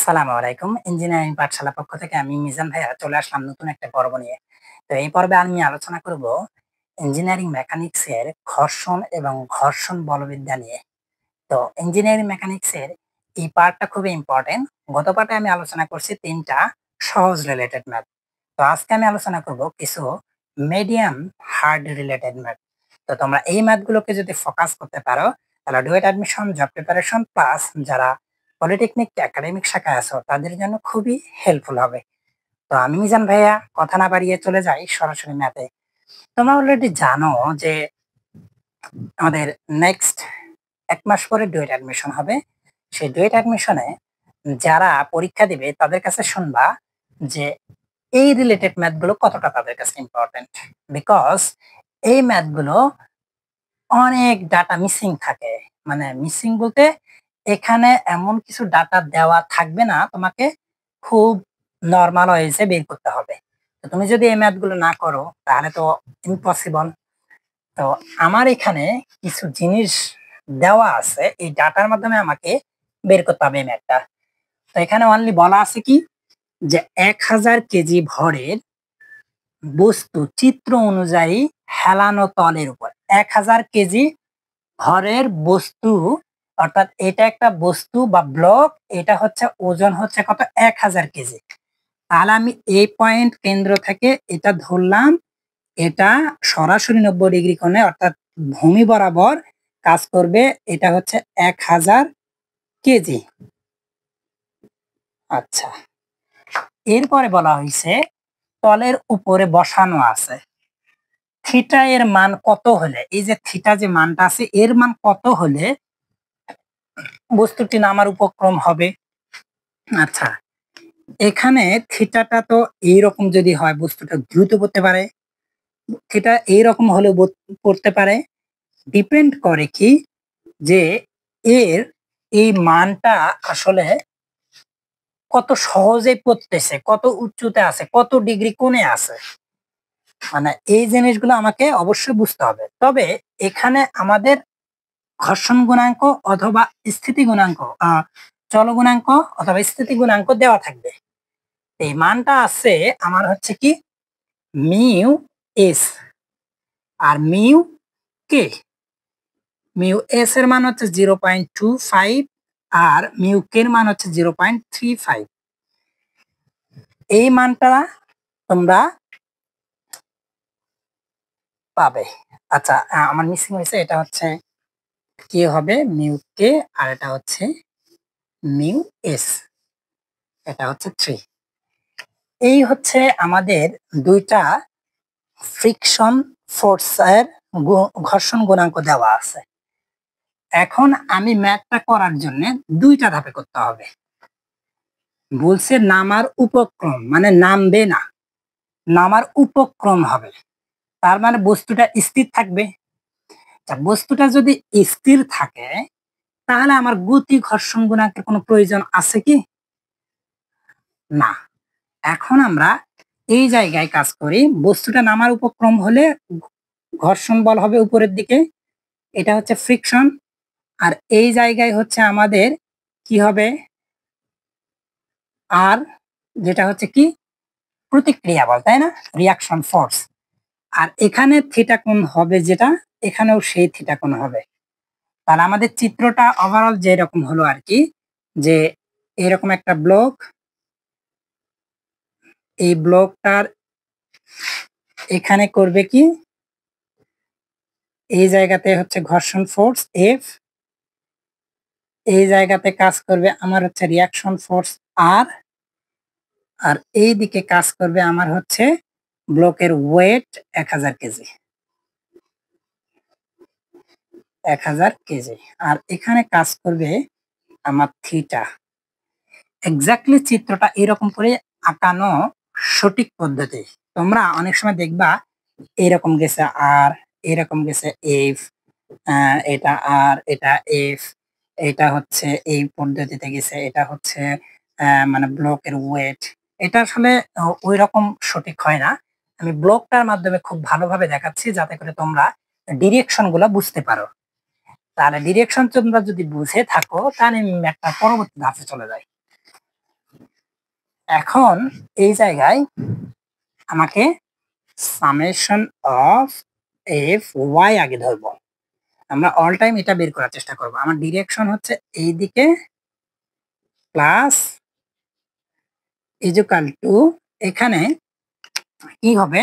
আসসালামু আলাইকুম। ইঞ্জিনিয়ারিং পাঠশালা পক্ষ থেকে আমি মিজান ভাইয়া চলে আসলাম নতুন একটা পর্ব নিয়ে। তো এই পর্বে আমি আলোচনা করব ইঞ্জিনিয়ারিং মেকানিক্স এর ঘর্ষণ এবং ঘর্ষণ বলবিদ্যা নিয়ে। তো ইঞ্জিনিয়ারিং মেকানিক্স এর এই পার্টটা খুবই ইম্পর্টেন্ট। গত পার্টে আমি আলোচনা করছি ৩ টা সহজ রিলেটেড ম্যাথ। তো আজকে আমি আলোচনা করব কিছু মিডিয়াম হার্ড রিলেটেড ম্যাথ। তো তোমরা এই ম্যাথগুলোকে যদি ফোকাস করতে পারো তাহলে duet admission, job preparation plus যারা পলিটেকনিক একাডেমিক শাখায় আছো তাদের জন্য খুবই হেল্পফুল হবে। তো আমি মিজান ভাইয়া কথা না বাড়িয়ে চলে যাই সরাসরি ম্যাথে। তোমরা অলরেডি জানো যে আমাদের নেক্সট ১ মাস পরে ডুয়েট অ্যাডমিশন হবে। সেই ডুয়েট অ্যাডমিশনে যারা পরীক্ষা দিবে তাদের কাছে শুনবা যে এই রিলেটেড ম্যাথগুলো কতটা তাদের কাছে ইম্পর্টেন্ট। বিকজ এই ম্যাথগুলো অনেক ডাটা মিসিং থাকে। মানে মিসিং বলতে এখানে এমন কিছু ডাটা দেওয়া থাকবে না, তোমাকে খুব নরমাল ওয়েজে বের করতে হবে। তো তুমি যদি এই ম্যাথগুলো না করো তাহলে তো ইম্পসিবল। তো আমার এখানে কিছু জিনিস দেওয়া আছে, এই ডাটার মাধ্যমে আমাকে বের করতে হবে এই ম্যাথটা। তো এখানে অনলি বলা আছে কি যে ১০০০ কেজি ভরের বস্তু চিত্র অনুযায়ী হেলানো তলের উপর ১০০০ কেজি ভরের বস্তু, অর্থাৎ এটা একটা বস্তু বা ব্লক, এটা হচ্ছে ওজন হচ্ছে কত ১০০০ কেজি। তাহলে আমি এই পয়েন্ট কেন্দ্র থেকে এটা ধরলাম, এটা সরাসরি ৯০ ডিগ্রি কোণে অর্থাৎ ভূমি বরাবর কাজ করবে, এটা হচ্ছে ১০০০ কেজি। আচ্ছা, এরপরে বলা হয়েছে তলের উপরে বসানো আছে। থিটা এর মান কত হলে, এই যে থিটা যে মানটা আছে এর মান কত হলে বস্তুটি নামার উপক্রম হবে। আচ্ছা, এখানে থিটাটা তো এইরকম যদি হয় বস্তুটা দ্রুত পড়তে পারে, থিটা এইরকম হলেও পড়তে পারে। ডিপেন্ড করে কি যে এর এই মানটা আসলে কত সহজে পড়তেছে, কত উচ্চতে আছে, কত ডিগ্রি কোণে আছে। মানে এই জিনিসগুলো আমাকে অবশ্যই বুঝতে হবে। তবে এখানে আমাদের ঘর্ষণ গুণাঙ্ক অথবা স্থিতি গুণাঙ্ক, চল গুণাঙ্ক অথবা স্থিতি গুণাঙ্ক দেওয়া থাকবে। এই মানটা আছে আমার হচ্ছে কি মিউ এস আর মিউ কে। মিউ এস এর মান হচ্ছে 0.25 আর মিউ কে এর মান হচ্ছে 0.35। এই মানটা তোমরা পাবে। আচ্ছা, আমার মিসিং হয়েছে, এটা হচ্ছে কে হবে মিউ কে আর এটা হচ্ছে মিউ এস, এটা হচ্ছে 3। এই হচ্ছে আমাদের দুইটা ফ্রিকশন ফোর্সের ঘর্ষণ গুণাঙ্ক দেওয়া আছে। এখন আমি ম্যাথটা করার জন্য দুইটা ধাপে করতে হবে। বলছে নামার উপক্রম, মানে নামবে না, নামার উপক্রম হবে, তার মানে বস্তুটা স্থির থাকবে। বস্তুটা যদি স্থির থাকে তাহলে আমার গতি ঘর্ষণ গুণাঙ্কের কোনো প্রয়োজন আছে কি? না। এখন আমরা এই জায়গায় কাজ করি, বস্তুটা নামার উপক্রম হলে ঘর্ষণ বল হবে উপরের দিকে, এটা হচ্ছে ফ্রিকশন। আর এই জায়গায় হচ্ছে আমাদের কি হবে আর, যেটা হচ্ছে কি প্রতিক্রিয়া বল, তাই না, রিয়াকশন ফোর্স। আর এখানে থিটা কোণ হবে, যেটা এখানেও সেই থিটা কোণ হবে। তাহলে আমাদের চিত্রটা ওভারঅল যেরকম হলো আর কি, যে এরকম একটা ব্লক, এই ব্লকটার এখানে করবে কি এই জায়গাতে হচ্ছে ঘর্ষণ ফোর্স এফ, এই জায়গাতে কাজ করবে আমার হচ্ছে রিয়াকশন ফোর্স আর, আর এই দিকে কাজ করবে আমার হচ্ছে ব্লকের ওয়েট ১০০০ কেজি, ১০০০ কেজি। আর এখানে কাজ করবে আমার থিটা। এক্স্যাক্টলি চিত্রটা এরকম করে আঁকানো সঠিক পদ্ধতি। তোমরা অনেক সময় দেখবা এরকম গেছে আর, এরকম গেছে এফ, এটা আর, এটা এফ, এটা হচ্ছে এই পদ্ধতিতে গেছে, এটা হচ্ছে মানে ব্লকের ওয়েট। এটা আসলে ওই রকম সঠিক হয় না। আমি ব্লকটার মাধ্যমে খুব ভালোভাবে দেখাচ্ছি যাতে করে তোমরা ডিরেকশন গুলা বুঝতে পারো। তাহলে ডিরেকশন তোমরা যদি বুঝে থাকো তাহলে আমি একটা পরবর্তী ধাপে চলে যাই। এখন এই জায়গায় আমাকে সামেশন অফ এফ ওয়াই আগে ধরবো। আমরা অল টাইম এটা বের করার চেষ্টা করব। আমার ডিরেকশন হচ্ছে এই দিকে প্লাস ইকুয়াল টু, এখানে কি হবে,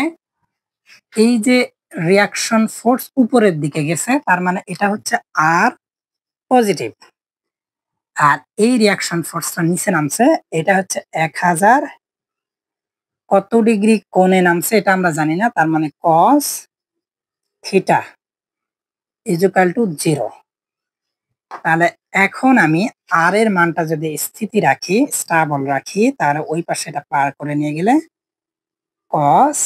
এই যে রিয়াকশন ফোর্স উপরের দিকে গেছে, তার মানে এটা হচ্ছে আর পজিটিভ, আর এই রিয়াকশন ফোর্সটা নিচে নামছে, এটা হচ্ছে 1000 কত ডিগ্রি কোণে নামছে এটা আমরা জানি না, তার মানে কস থিটা ইকুয়াল টু 0। তাহলে এখন আমি আর এর মানটা যদি স্থিতি রাখি, স্টেবল রাখি, তাহলে ওই পাশে এটা পার করে নিয়ে গেলে কস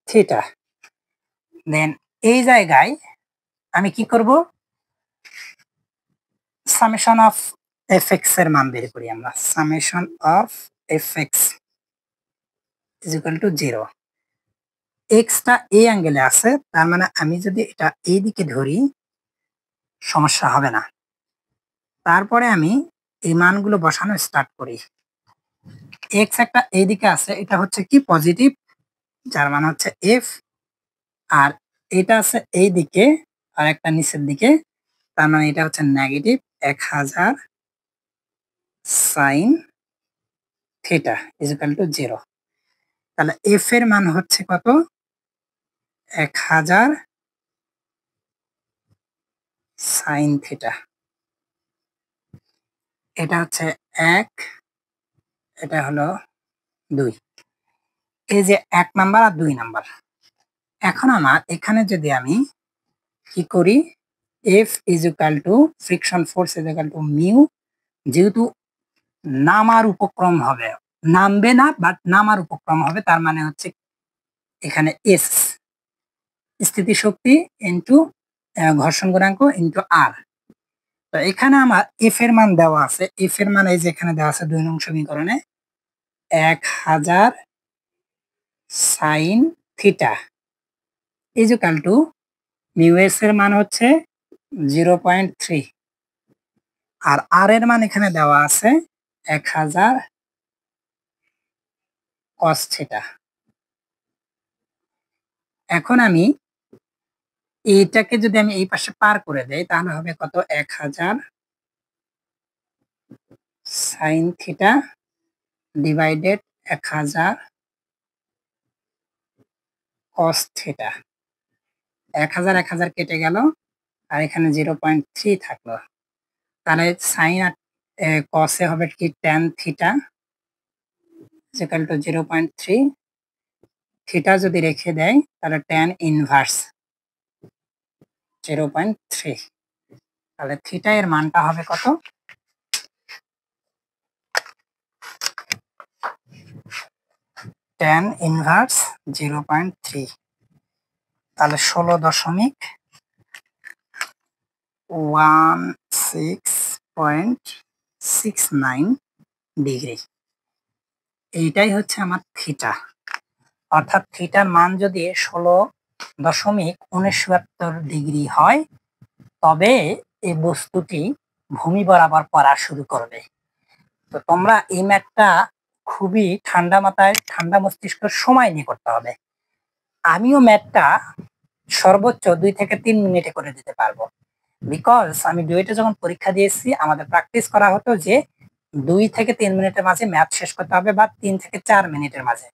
থিটা। দেন এই জায়গায় আমি কি করব, সামেশন অফ এফ এক্স এর মান বের করি আমরা। Summation of F x is equal to 0। Extra এই অ্যাঙ্গেলে আছে, তার মানে আমি যদি এটা এই দিকে ধরি সমস্যা হবে না। তারপরে আমি এই মানগুলো বসানো স্টার্ট করি। এক্স একটা এই দিকে আছে, এটা হচ্ছে কি পজিটিভ, যার মানে হচ্ছে এফ, আর এটা আছে এই দিকে আর একটা নিচের দিকে, তার মানে এটা হচ্ছে negative 1000 sine theta equal to 0। তাহলে এফ এর মান হচ্ছে কত, 1000 সাইন থিটা। এটা হচ্ছে 1, এটা হলো 2। এই যে 1 নাম্বার আর 2 নাম্বার। এখন আমার এখানে যদি আমি কি করি, F is equal two friction force is equal to mu, যেহেতু নামার উপক্রম হবে, নামবে না বাট নামার উপক্রম হবে, তার মানে হচ্ছে এখানে এস স্থিতিশক্তি ইন্টু ঘর্ষণ গুণাঙ্ক ইন্টু আর। তো এখানে আমার এফ এর মান দেওয়া আছে, এফ এর মান এই যে এখানে দেওয়া আছে 2 নং সমীকরণে 1000 sine theta equal to mu S এর মান হচ্ছে 0.3, আর আর এর মান এখানে দেওয়া আছে 1000 কস থিটা। এখন আমি এইটাকে যদি আমি এই পাশে পার করে দেই, তাহলে হবে কত, 1000 sine theta divided 1000 cos theta. 1000 কেটে গেল, আর এখানে 0.3 থাকলো, তাহলে সাইন আর কসে হবে কি tan theta equal to 0.3। Theta যদি রেখে দেয় তাহলে ট্যান ইনভার্স 0.3, তাহলে থিটা এর মানটা হবে কত, ট্যান ইনভার্স 0.3, তাহলে 16.1669 ডিগ্রি। এইটাই হচ্ছে আমার থিটা। অর্থাৎ থিটার মান যদি 16.69 ডিগ্রি হয়, তবে এই বস্তুটি ভূমি বরাবর পড়া শুরু করবে। তো তোমরা এই ম্যাথটা খুবই ঠান্ডা মাথায় ঠান্ডা মস্তিষ্কের সময় নিয়ে করতে হবে। আমিও ম্যাথটা সর্বোচ্চ 2 থেকে 3 মিনিটে করে দিতে পারবো, বিকজ আমি ডুয়েটে যখন পরীক্ষা দিয়েছি আমাদের প্র্যাকটিস করা হতো যে 2 থেকে 3 মিনিটের মাঝে ম্যাথ শেষ করতে হবে, বা 3 থেকে 4 মিনিটের মাঝে।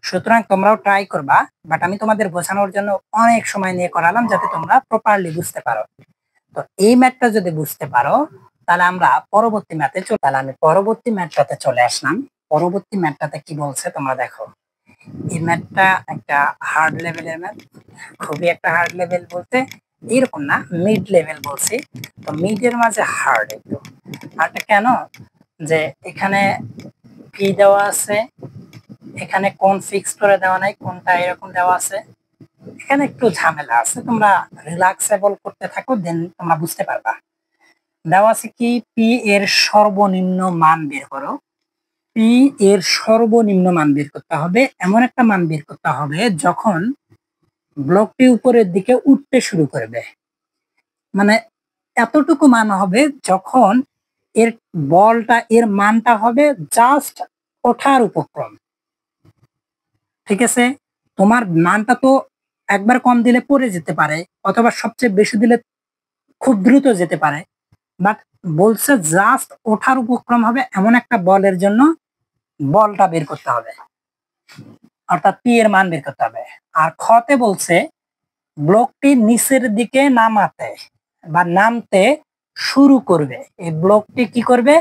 সুতরাং তোমরাও ট্রাই করবা, বাট আমি তোমাদের বোঝানোর জন্য অনেক সময় নিয়ে করালাম যাতে তোমরা প্রপারলি বুঝতে পারো। তো এই ম্যাথটা যদি বুঝতে পারো, তাহলে আমরা পরবর্তী ম্যাথে তাহলে আমি পরবর্তী ম্যাথটাতে চলে আসলাম। পরবর্তী ম্যাথটাতে কি বলছে তোমরা দেখো। এই ম্যাথটা একটা হার্ড লেভেলের ম্যাথ, খুবই একটা হার্ড লেভেল বলতে এরকম না, মিড লেভেল বলছি। তো মিডের মাঝে হার্ড একটু। হার্ডটা কেন, যে এখানে পি দেওয়া আছে, এখানে কোন ফিক্স করে দেওয়া নাই, কোনটা এরকম দেওয়া আছে, এখানে একটু ঝামেলা আছে। তোমরা রিল্যাক্সেবল করতে থাকো, দেন তোমরা বুঝতে পারবা। দেওয়া আছে কি, পি এর সর্বনিম্ন মান বের করো। পি এর সর্বনিম্ন মান বের করতে হবে, এমন একটা মান বের করতে হবে যখন ব্লকটি উপরের দিকে উঠতে শুরু করবে। মানে এতটুকু মান হবে যখন এর বলটা, এর মানটা হবে জাস্ট ওঠার উপক্রম। ঠিক আছে, তোমার মানটা তো একবার কম দিলে পড়ে যেতে পারে, অথবা সবচেয়ে বেশি দিলে খুব দ্রুত যেতে পারে, বাট বলছে জাস্ট ওঠার উপক্রম হবে এমন একটা বলের জন্য বলটা বের করতে হবে, অর্থাৎ পি এর মান বের করতে হবে। আর খতে বলছে ব্লকটি নিচের দিকে নামাতে বা নামতে শুরু করবে। এই ব্লকটি কি করবে?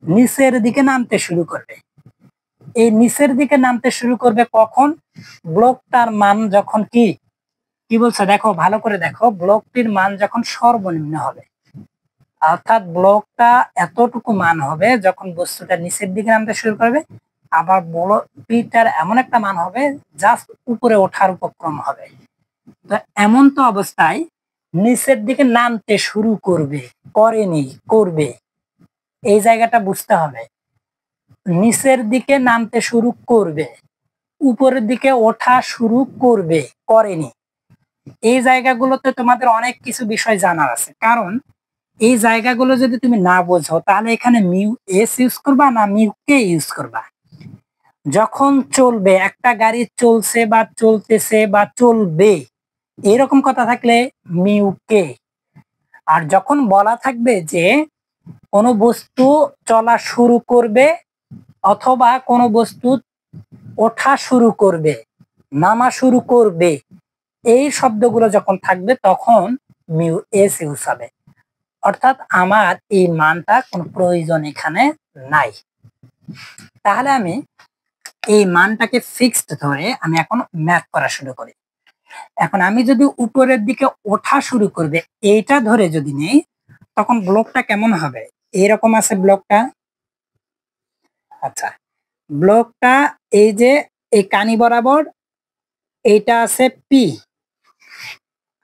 নিচের দিকে নামতে শুরু করবে। এই নিচের দিকে নামতে শুরু করবে কখন? ব্লকটার মান যখন কি কি বলছে দেখো, ভালো করে দেখো, ব্লকটির মান যখন সর্বনিম্ন হবে, অর্থাৎ ব্লকটা এতটুকু মান হবে যখন বস্তুটা নিচের দিকে নামতে শুরু করবে, আবার ব্লকটির এমন একটা মান হবে জাস্ট উপরে ওঠার উপক্রম হবে। তো এমন তো অবস্থায় নিচের দিকে নামতে শুরু করবে, করেনি, করবে, এই জায়গাটা বুঝতে হবে। নিচের দিকে নামতে শুরু করবে, উপরের দিকে ওঠা শুরু করবে, করেনি। এই জায়গাগুলোতে তোমাদের অনেক কিছু বিষয় জানার আছে, কারণ এই জায়গাগুলো যদি তুমি না বোঝো তাহলে এখানে মিউ এস ইউজ করবা না মিউ কে ইউজ করবা। যখন চলবে, একটা গাড়ি চলছে বা চলতেছে বা চলবে এরকম কথা থাকলে মিউ কে। আর যখন বলা থাকবে যে কোনো বস্তু চলা শুরু করবে অথবা কোনো বস্তু ওঠা শুরু করবে, নামা শুরু করবে, এই শব্দগুলো যখন থাকবে তখন মিউ এস ইউজ হবে। অর্থাৎ আমার এই মানটা কোনো প্রয়োজন এখানে নাই। তাহলে আমি এই মানটাকে ফিক্সড ধরে আমি এখন ম্যাথ করা শুরু করি। এখন আমি যদি উপরের দিকে ওঠা শুরু করবে এইটা ধরে যদি নেই, তখন ব্লকটা কেমন হবে? এইরকম আছে ব্লকটা। আচ্ছা, ব্লকটা এই যে এই কানি বরাবর এইটা আছে পি,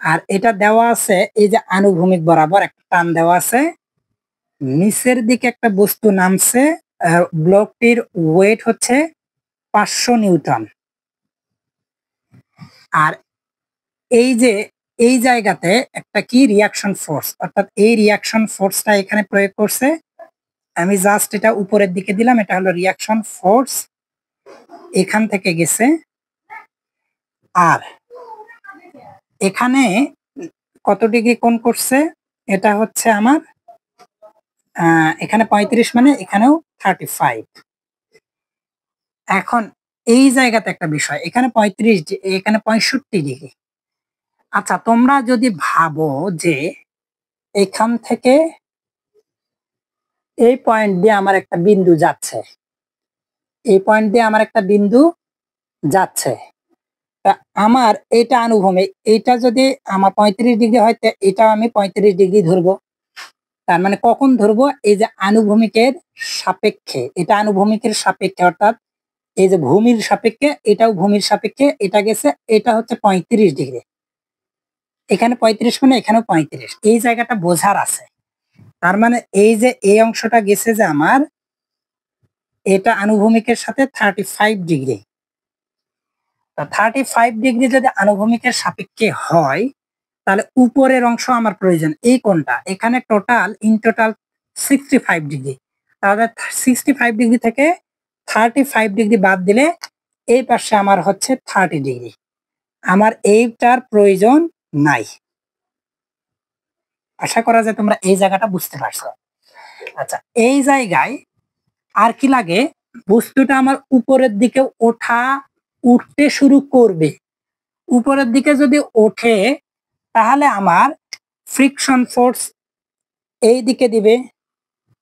আর এটা দেওয়া আছে এই যে আনুভূমিক বরাবর একটা টান দেওয়া আছে, নিচের দিকে একটা বস্তু নামছে, ব্লকটির ওয়েট হচ্ছে 500 নিউটন। আর এই যে এই জায়গাতে একটা কি রিয়াকশন ফোর্স, অর্থাৎ এই রিয়াকশন ফোর্সটা এখানে প্রয়োগ করছে। আমি জাস্ট এটা উপরের দিকে দিলাম, এটা হলো রিয়াকশন ফোর্স, এখান থেকে গেছে। আর এখানে কত ডিগ্রি কোণ করছে? এটা হচ্ছে আমার এখানে 35, মানে এখানেও 35। এখন এই জায়গাতে একটা বিষয়, এখানে 35, এখানে 65 ডিগ্রি। আচ্ছা, তোমরা যদি ভাবো যে এখান থেকে এই পয়েন্ট দিয়ে আমার একটা বিন্দু যাচ্ছে, এই পয়েন্ট দিয়ে আমার একটা বিন্দু যাচ্ছে, তা আমার এটা আনুভূমিক, এটা যদি আমার 35 ডিগ্রি হয় এটা আমি 35 ডিগ্রি ধরবো। তার মানে কখন ধরবো? এই যে আনুভূমিকের সাপেক্ষে, এটা আনুভূমিকের সাপেক্ষে, অর্থাৎ এই যে ভূমির সাপেক্ষে, এটাও ভূমির সাপেক্ষে, এটা গেছে, এটা হচ্ছে 35 ডিগ্রি, এখানে 35 মানে এখানেও 35, এই জায়গাটা বোঝার আছে। তার মানে এই যে এই অংশটা গেছে যে আমার, এটা আনুভূমিকের সাথে 35 ডিগ্রি। 35 ডিগ্রি যদি আনুভূমিকের সাপেক্ষে হয়, তাহলে উপরের অংশ আমার প্রয়োজন এই কোণটা, এখানে টোটাল ইন টোটাল 65 ডিগ্রি। তাহলে 65 ডিগ্রি থেকে 35 ডিগ্রি বাদ দিলে এই পাশে আমার হচ্ছে 30 ডিগ্রি। আমার এইটার প্রয়োজন নাই। আশা করা যায় তোমরা এই জায়গাটা বুঝতে পারছো। আচ্ছা, এই জায়গায় আর কি লাগে? বস্তুটা আমার উপরের দিকে উঠতে শুরু করবে। উপরের দিকে যদি ওঠে তাহলে আমার ফ্রিকশন ফোর্স এই দিকে দিবে,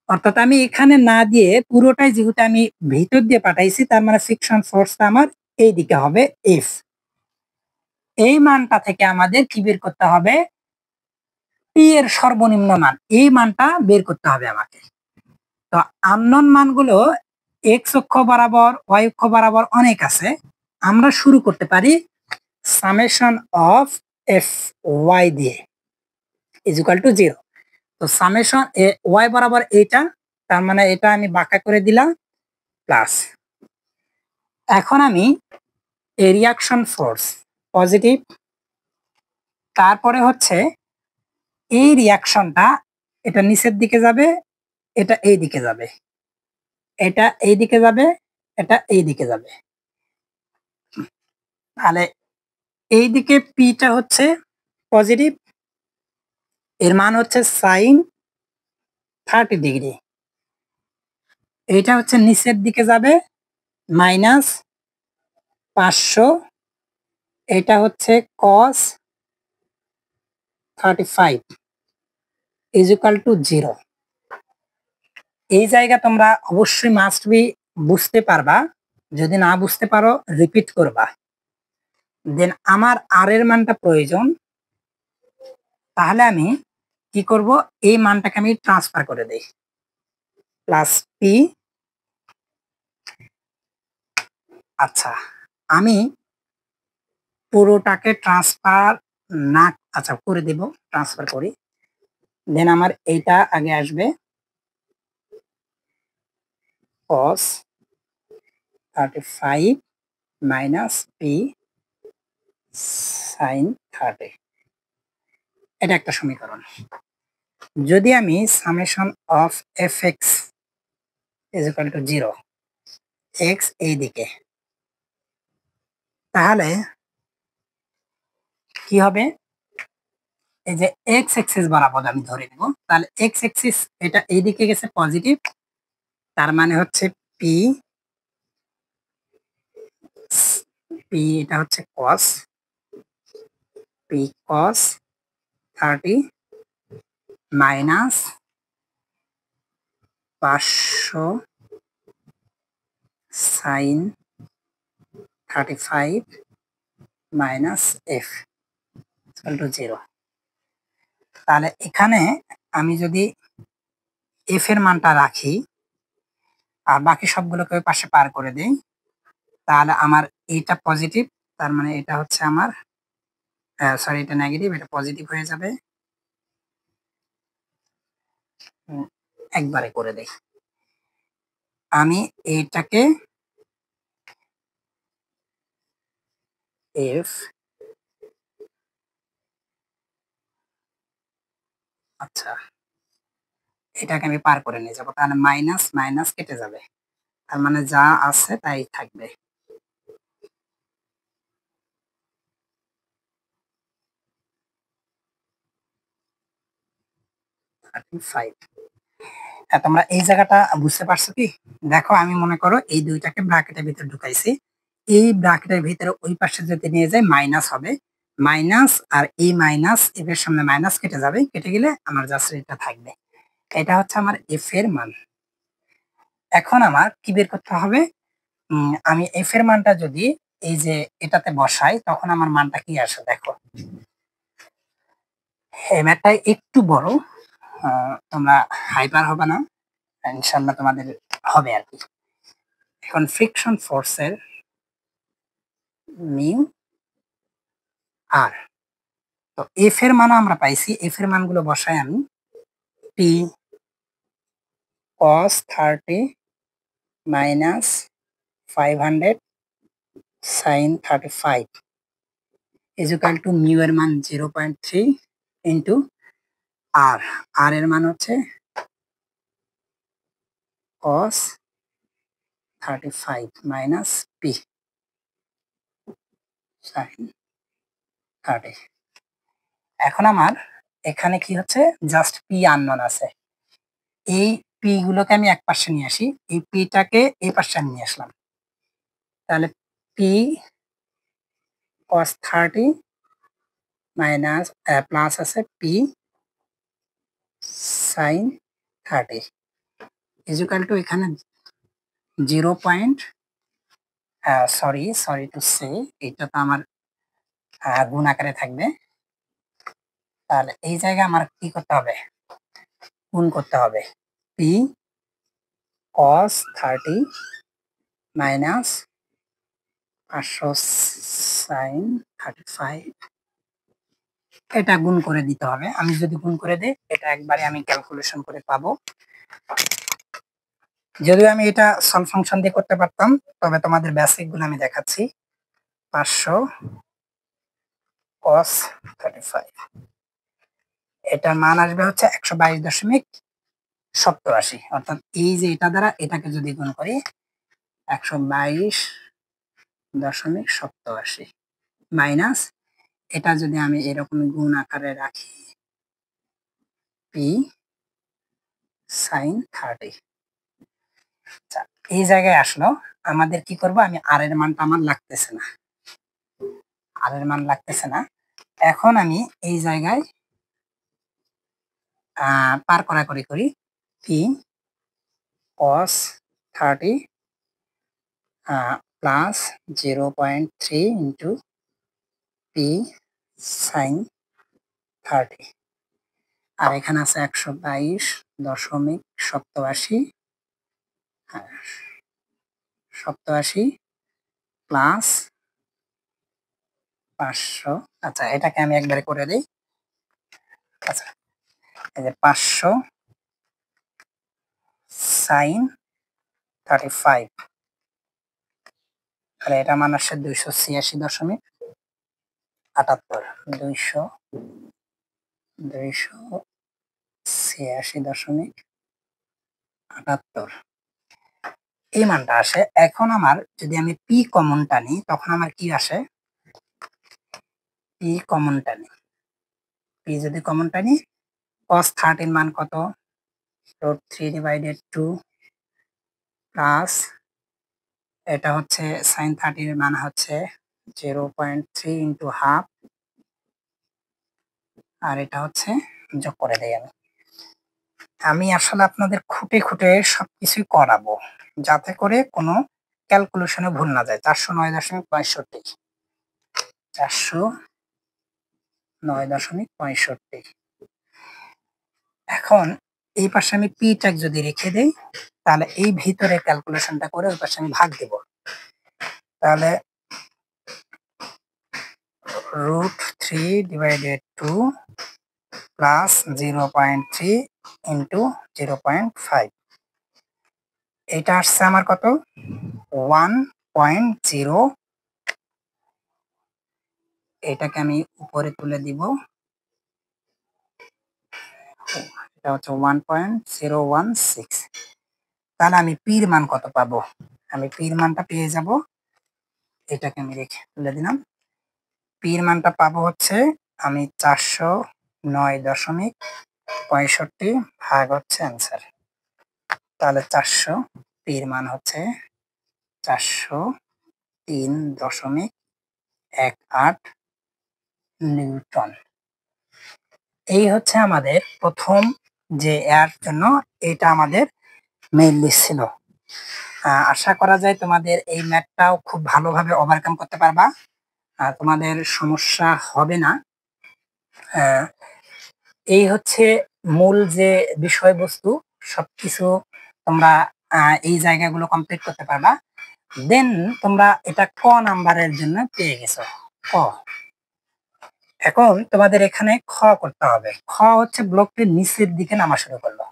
অর্থাৎ আমি এখানে না দিয়ে পুরোটাই যেহেতু আমি ভিতর দিয়ে পাঠাইছি, তার মানে ফ্রিকশন ফোর্সটা আমার এই দিকে হবে এফ। এই মানটা থেকে আমাদের কি বের করতে হবে? পি এর সর্বনিম্ন মান, এই মানটা বের করতে হবে আমাকে। তো আননোন মানগুলো এক্স অক্ষ বরাবর, ওয়াই অক্ষ বরাবর অনেক আছে। আমরা শুরু করতে পারি সামেশন অফ এফ ওয়াই দিয়ে ইজ ইকুয়াল টু 0। তো সামেশন ওয়াই বরাবর এইটা, তার মানে এটা আমি বাঁকা করে দিলাম প্লাস। এখন আমি রিয়াকশন ফোর্স পজিটিভ, তারপরে হচ্ছে এই রিয়াকশনটা এটা নিচের দিকে যাবে, এটা এই দিকে যাবে, এটা এই দিকে যাবে, এটা এই দিকে যাবে। তাহলে এই দিকে পিটা হচ্ছে পজিটিভ, এর মান হচ্ছে সাইন 30 ডিগ্রি। এইটা হচ্ছে নিচের দিকে যাবে মাইনাস 500, এটা হচ্ছে কস 35 ইজ ইকুয়াল টু 0। এই জায়গা তোমরা অবশ্যই মাস্ট বি বুঝতে পারবা, যদি না বুঝতে পারো রিপিট করবা। দেন আমার আর এর মানটা প্রয়োজন, তাহলে আমি কি করব, এই মানটাকে আমি ট্রান্সফার করে দেই প্লাস পি। আচ্ছা, আমি পুরোটাকে ট্রান্সফার না, আচ্ছা করে দেব, ট্রান্সফার করি। দেন আমার এইটা আগে আসবে cos 35 মাইনাস পি সাইন 30, এটা একটা সমীকরণ। যদি আমি summation of F x is equal to 0, x এই দিকে, তাহলে কি হবে, এই যে এক্স এক্সিস বরাবর আমি ধরে নেব, তাহলে এক্স এক্সিস এটা এই দিকে গেছে পজিটিভ, তার মানে হচ্ছে পি, পি এটা হচ্ছে cos, P cos 30 minus 500 sine 35 minus F equal to 0। তাহলে এখানে আমি যদি এফ এর মানটা রাখি আর বাকি সবগুলোকে ওই পাশে পার করে দিই, তাহলে আমার এইটা পজিটিভ, তার মানে এটা হচ্ছে আমার, সরি এটা নেগেটিভ, এটা পজিটিভ হয়ে যাবে। একবারে করে দেই, আমি এইটাকে এফ, আচ্ছা এটাকে আমি পার করে নিয়ে যাবো, তাহলে মাইনাস মাইনাস কেটে যাবে, তার মানে যা আছে তাই থাকবে। 35, তোমরা এই জায়গাটা বুঝতে পারছো কি? দেখো আমি মনে করো এই দুইটাকে ব্র্যাকেটের ভিতরে ঢুকাইছি, এই ব্র্যাকেটের ভিতরে ওই পাশে যদি নিয়ে যাই মাইনাস হবে, মাইনাস আর এই মাইনাস এর সামনে মাইনাস কেটে যাবে, কেটে গেলে আমার জাস্ট এটা থাকবে। এটা হচ্ছে আমার এফ এর মান। এখন আমার কি বের করতে হবে, আমি এফ এর মানটা যদি এই যে এটাতে বসাই তখন আমার মানটা কি আসে দেখো। এই ম্যাথটা একটু বড়, তোমরা হাইপার হবে না, ইনশাল্লাহ তোমাদের হবে আর কি। এখন ফ্রিকশন ফোর্সের মিউ আর, তো এফ এর মান আমরা পাইছি, এফ এর মানগুলো বসাই আমি, P cos 30 minus 500 sine 35 is equal to mu এর মান 0.3 ইন্টু আর, আর এর মান হচ্ছে cos 35 মাইনাস পি সাইন 30। এখন আমার এখানে কি হচ্ছে, জাস্ট পি আননোন আছে, এই পি গুলোকে আমি এক পাশে নিয়ে আসি, এই পিটাকে এই পাশে আমি নিয়ে আসলাম, তাহলে পি cos 30 মাইনাস প্লাস আছে পি সাইন 30 ইকুয়াল টু এখানে 0 point, sorry sorry to say, এটা তো আমার গুণ আকারে থাকবে, তাহলে এই জায়গায় আমার কি করতে হবে, গুণ করতে হবে, পি cos 30 মাইনাস 500 সাইন 35, এটা গুণ করে দিতে হবে। আমি যদি গুণ করে দিই এটা একবারে আমি ক্যালকুলেশন করে পাবো, যদিও আমি এটা সলভ ফাংশন দিয়ে করতে পারতাম, তবে তোমাদের বেসিক গুলো আমি দেখাচ্ছি। 500 cos 35, এটার মান আসবে হচ্ছে 122.87, অর্থাৎ এই যে এটা দ্বারা এটাকে যদি গুণ করি 122.87 মাইনাস এটা যদি আমি এরকম গুণ আকারে রাখি পি সাইন 30। আচ্ছা, এই জায়গায় আসলো আমাদের কি করব, আমি আর এর মানটা আমার লাগতেছে না, আর এর মান লাগতেছে না। এখন আমি এই জায়গায় পার করাকরি করি P cos 30 plus 0.3 into P sign 30, আর এখানে আছে 122.87 প্লাস 500। আচ্ছা, এটাকে আমি একবারে করে দিই। আচ্ছা, এই যে 500 সাইন 35, তাহলে এটা মান আসছে 286.78, 286.78 এই মানটা আসে। এখন আমার যদি আমি পি কমনটা নিই তখন আমার কি আসে, পি কমনটা নিই, পি যদি কমনটা নিই cos 30 মান কত, √3/2 প্লাস এটা হচ্ছে sin 30 এর মান হচ্ছে 0.3 ইন্টু হাফ, আর এটা হচ্ছে যোগ করে দেই। আমি আসলে আপনাদের খুঁটে খুঁটে সবকিছুই করাবো যাতে করে কোনো ক্যালকুলেশনে ভুল না যায়। 409.65, 409.65। এখন এই পাশে আমি পি ট্যাগ যদি রেখে দেই তাহলে এই ভিতরে ক্যালকুলেশনটা করে ওই পাশে আমি ভাগ দেব, তাহলে √3/2 প্লাস 0.3 ইন্টু 0.5, এটা আসছে আমার কত 1.0। এটাকে আমি উপরে তুলে দিব, এটা হচ্ছে 1.016। তাহলে আমি পির মান কত পাবো, আমি পির মানটা পেয়ে যাব, এটাকে আমি রেখে তুলে দিলাম। পির মানটা পাবো হচ্ছে আমি 409.65 ভাগ হচ্ছে অ্যান্সার, তাহলে 400 পির মান হচ্ছে 403.18 নিউটন। এই হচ্ছে আমাদের প্রথম যে এর জন্য এটা আমাদের মেইনলি ছিল। আশা করা যায় তোমাদের এই ম্যাথটাও খুব ভালোভাবে ওভারকাম করতে পারবা, তোমাদের সমস্যা হবে না। এই হচ্ছে মূল যে বিষয়বস্তু, সবকিছু তোমরা এই জায়গাগুলো কমপ্লিট করতে পারবা। দেন তোমরা এটা ক নাম্বারের জন্য পেয়ে গেছো ক। এখন তোমাদের এখানে খ করতে হবে। খ হচ্ছে ব্লকটির নিচের দিকে নামা শুরু করলো।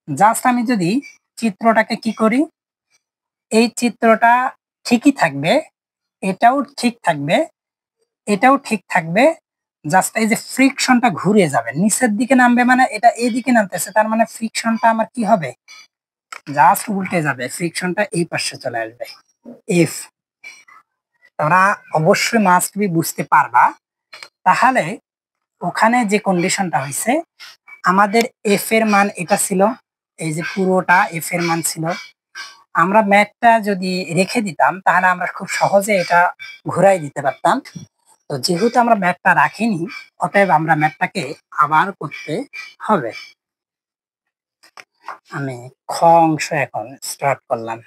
জাস্ট আমি যদি চিত্রটাকে কি করি, এই চিত্রটা ঠিকই থাকবে, এটাও ঠিক থাকবে, এটাও ঠিক থাকবে, জাস্ট এই যে ফ্রিকশনটা ঘুরে যাবে, নিচের দিকে নামবে মানে এটা এইদিকে নামতেছে, তার মানে ফ্রিকশনটা আমার কি হবে, জাস্ট উল্টে যাবে, ফ্রিকশনটা এই পাশে চলে আসবে। এফ তোমরা অবশ্যই মাস্ট বি বুঝতে পারবা। তাহলে ওখানে যে কন্ডিশনটা হয়েছে, আমাদের এফ এর মান এটা ছিল, এই যে পুরোটা এফ এর মান ছিল, আমরা ম্যাথটা যদি রেখে দিতাম তাহলে আমরা খুব সহজে এটা ঘুরাই দিতে পারতাম। তো যেহেতু আমরা ম্যাথটা রাখিনি, অতএব আমরা ম্যাথটাকে আবার করতে হবে। আমি খ অংশ এখন স্টার্ট করলাম।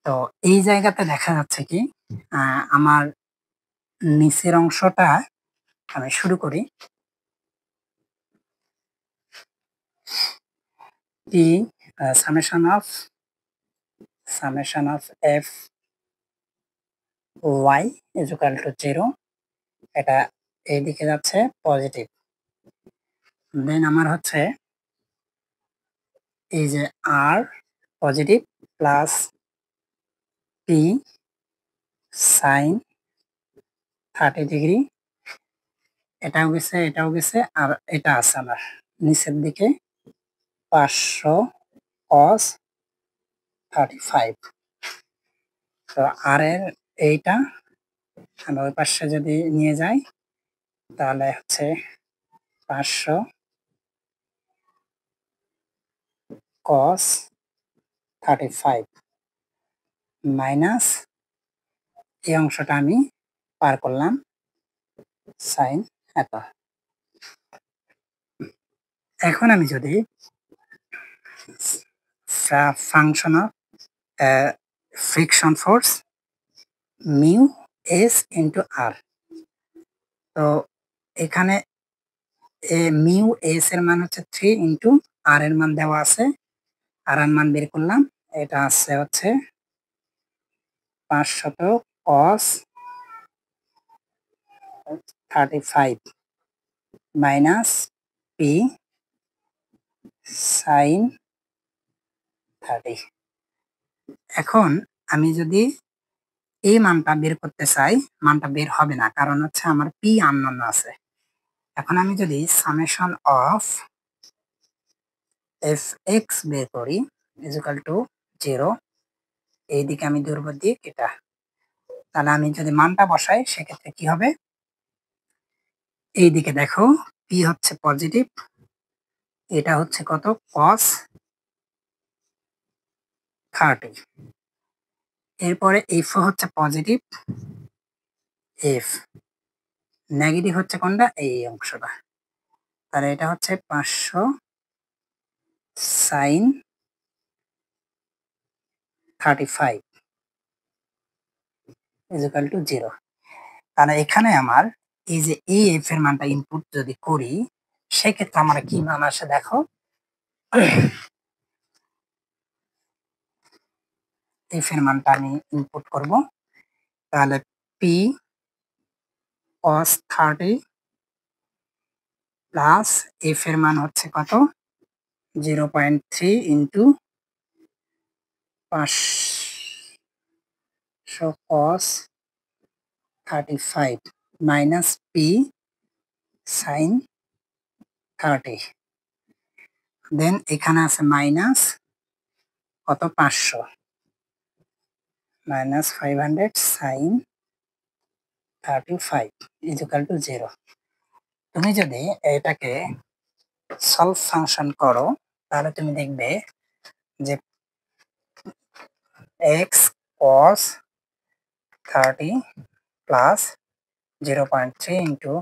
তো এই জায়গাতে দেখা যাচ্ছে কি, আমার নিচের অংশটা আমি শুরু করি। T summation of F Y equal to 0, এটা এইদিকে যাচ্ছে পজিটিভ। দেন আমার হচ্ছে এই যে আর পজিটিভ প্লাস পি সাইন 30°, এটাও গেছে, এটাও গেছে, আর এটা আছে আমার নিচের দিকে 500 cos 35। তো আর এর এইটা আমরা ওই পাশে যদি নিয়ে যাই তাহলে হচ্ছে 500 cos 35 মাইনাস এই অংশটা আমি পার করলাম sin এত। এখন আমি যদি function of friction force mu S into R, তো এখানে মিউ এস এর মান হচ্ছে 3 ইন্টু আর এর মান দেওয়া আছে, আর এর মান বের করলাম, এটা আছে হচ্ছে 500 cos 35 মাইনাস পি sin 30। এখন আমি যদি এই মানটা বের করতে চাই, মানটা বের হবে না, কারণ হচ্ছে আমার পি আননোন আছে। এখন আমি যদি সামেশন অফ এফ এক্স বের করি ইকুয়াল টু 0, এইদিকে আমি ধরবো দিক এটা, তাহলে আমি যদি মানটা বসাই সেক্ষেত্রে কি হবে, এইদিকে দেখো পি হচ্ছে পজিটিভ, এটা হচ্ছে কত cos 30, এরপরে এফ হচ্ছে পজিটিভ, এফ নেগেটিভ হচ্ছে কোনটা এই অংশটা, তাহলে এটা হচ্ছে 500 sin 35 ইকুয়াল টু 0। তাহলে এখানে আমার এই যে এই এফ এর মানটা ইনপুট যদি করি সেক্ষেত্রে আমার কি মান আসে দেখো, এফ এর মানটা আমি ইনপুট করব, তাহলে পি cos 30 প্লাস এফ এর মান হচ্ছে কত 0.3 into 500 cos 35 minus P sin 30, দেন এখানে আছে মাইনাস কত 500 মাইনাস 500 sin 35 ইকুয়াল টু 0। তুমি যদি এটাকে সলভ ফাংশন করো তাহলে তুমি দেখবে যে x cos 30 plus 0.3 into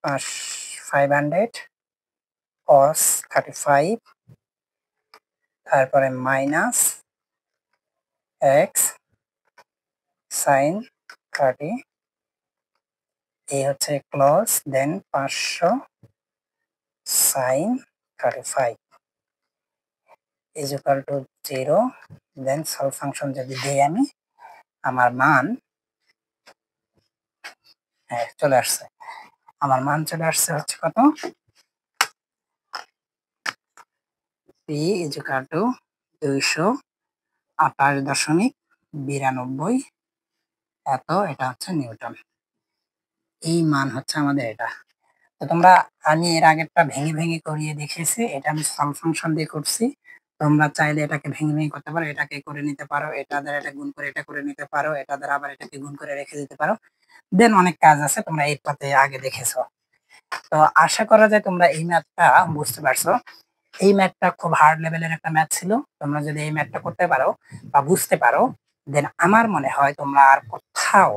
500 cos 35, তারপরে মাইনাস x sin 30, এই হচ্ছে close, then 500 sin 35 equal to 0, then solve function যদি দেই আমি, আমার মান চলে আসছে, আমার মান চলে আসছে হচ্ছে কত পি ইকুয়াল টু 228.92 এত, এটা হচ্ছে নিউটন, এই মান হচ্ছে আমাদের এটা। তো তোমরা, আমি এর আগেরটা ভেঙে ভেঙে করিয়ে দেখিয়েছি, এটা আমি সলভ ফাংশন দিয়ে করছি, তোমরা চাইলে এটাকে ভেঙে ভেঙে করতে পারো, এটাকে করে নিতে পারো, এটা দ্বারা এটা গুণ করে এটা করে নিতে পারো, এটা দ্বারা আবার এটাকে গুণ করে রেখে দিতে পারো, দেন অনেক কাজ আছে, তোমরা এই পাতে আগে দেখেছো। তো আশা করা যায় তোমরা এই ম্যাথটা বুঝতে পারছো। এই ম্যাথটা খুব হার্ড লেভেলের একটা ম্যাথ ছিল, তোমরা যদি এই ম্যাথটা করতে পারো বা বুঝতে পারো, দেন আমার মনে হয় তোমরা আর কোথাও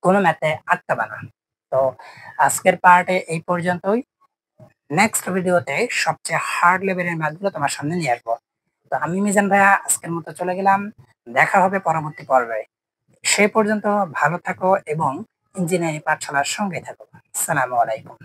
কোনো ম্যাথে আটকাবে না। তো আজকের পার্টে এই পর্যন্তই, নেক্সট ভিডিওতে সবচেয়ে হার্ড লেভেলের ম্যাথগুলো তোমার সামনে নিয়ে আসবো। তো আমি মিজান ভাইয়া আজকের মতো চলে গেলাম, দেখা হবে পরবর্তী পর্বে। সে পর্যন্ত ভালো থাকো এবং ইঞ্জিনিয়ারিং পাঠশালার সঙ্গে থাকো। আসসালামু আলাইকুম।